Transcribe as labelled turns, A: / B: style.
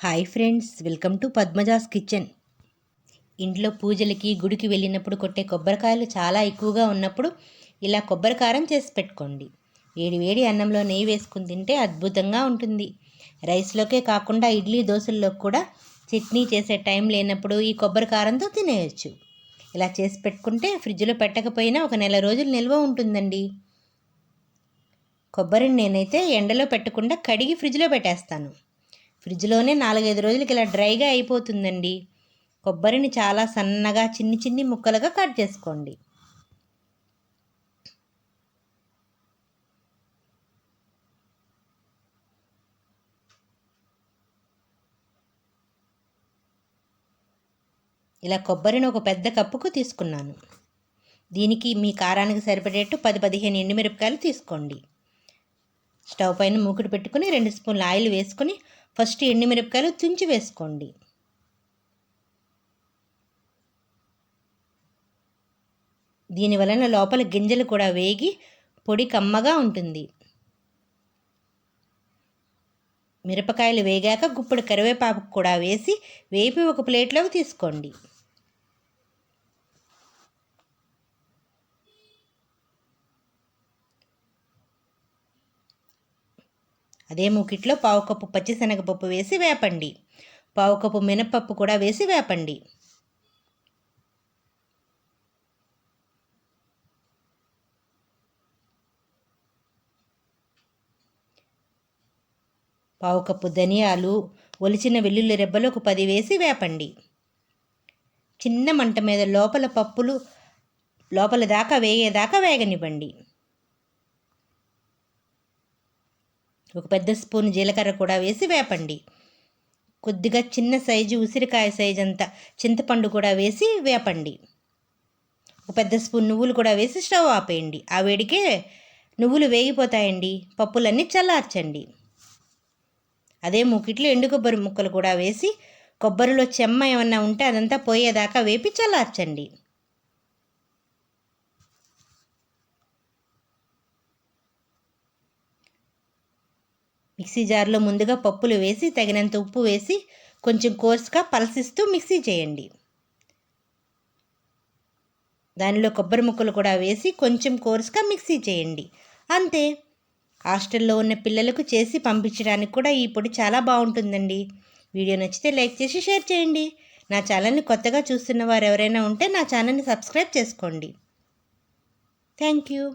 A: Hi friends, welcome to Padmaja's kitchen. ఇంట్లో పూజలకి గుడికి వెళ్ళినప్పుడు కొట్టే కొబ్బరికాయలు చాలా ఎక్కువగా ఉన్నప్పుడు ఇలా కొబ్బరి కారం చేసి పెట్టుకోండి. వేడి వేడి అన్నంలో నెయ్యి వేసుకుని తింటే అద్భుతంగా ఉంటుంది. రైస్లోకే కాకుండా ఇడ్లీ దోశల్లో కూడా చట్నీ చేసే టైం లేనప్పుడు ఈ కొబ్బరి కారంతో తినేయచ్చు. ఇలా చేసి పెట్టుకుంటే ఫ్రిడ్జ్లో పెట్టకపోయినా ఒక నెల రోజులు నిల్వ ఉంటుందండి. కొబ్బరిని నేనైతే ఎండలో పెట్టకుండా కడిగి ఫ్రిడ్జ్లో పెట్టేస్తాను. ఫ్రిడ్జ్లోనే 4-5 రోజులకి ఇలా డ్రైగా అయిపోతుందండి. కొబ్బరిని చాలా సన్నగా చిన్ని చిన్ని ముక్కలుగా కట్ చేసుకోండి. ఇలా కొబ్బరిని ఒక పెద్ద కప్పుకు తీసుకున్నాను. దీనికి మీ కారానికి సరిపడేట్టు 10-15 ఎండుమిరపకాయలు తీసుకోండి. స్టవ్ పైన మూకుడు పెట్టుకుని 2 స్పూన్ల ఆయిల్ వేసుకుని ఫస్ట్ ఎండుమిరపకాయలు తుంచి వేసుకోండి. దీనివలన లోపల గింజలు కూడా వేగి పొడి కమ్మగా ఉంటుంది. మిరపకాయలు వేగాక గుప్పెడు కరివేపాకు కూడా వేపి ఒక ప్లేట్లోకి తీసుకోండి. అదే మూకిట్లో 1/4 కప్పు పచ్చిశనగపప్పు వేసి వేపండి. 1/4 కప్పు మినపప్పు కూడా వేసి వేపండి. పావు కప్పు ధనియాలు, ఒలిచిన వెల్లుల్లి రెబ్బలు ఒక 10 వేసి వేపండి. చిన్న మంట మీద పప్పులు లోపల దాకా వేగేదాకా వేగనివ్వండి. ఒక పెద్ద స్పూన్ జీలకర్ర కూడా వేసి వేపండి. కొద్దిగా చిన్న సైజు ఉసిరికాయ సైజు అంతా చింతపండు కూడా వేసి వేపండి. ఒక పెద్ద స్పూన్ నువ్వులు కూడా వేసి స్టవ్ ఆపేయండి. ఆ వేడికే నువ్వులు వేగిపోతాయండి. పప్పులన్నీ చల్లార్చండి. అదే మూకిట్లో ఎండు కొబ్బరి ముక్కలు కూడా వేసి కొబ్బరిలో చెమ్మ ఏమన్నా ఉంటే అదంతా పోయేదాకా వేపి చల్లార్చండి. మిక్సీ జార్లో ముందుగా పప్పులు వేసి తగినంత ఉప్పు వేసి కొంచెం కోర్స్గా పలసిస్తూ మిక్సీ చేయండి. దానిలో కొబ్బరి ముక్కలు కూడా వేసి కొంచెం కోర్స్గా మిక్సీ చేయండి. అంతే. హాస్టల్లో ఉన్న పిల్లలకు చేసి పంపించడానికి కూడా ఈ పొడి చాలా బాగుంటుందండి. వీడియో నచ్చితే లైక్ చేసి షేర్ చేయండి. నా ఛానల్ని కొత్తగా చూస్తున్న వారు ఎవరైనా ఉంటే నా ఛానల్ని సబ్స్క్రైబ్ చేసుకోండి. Thank you.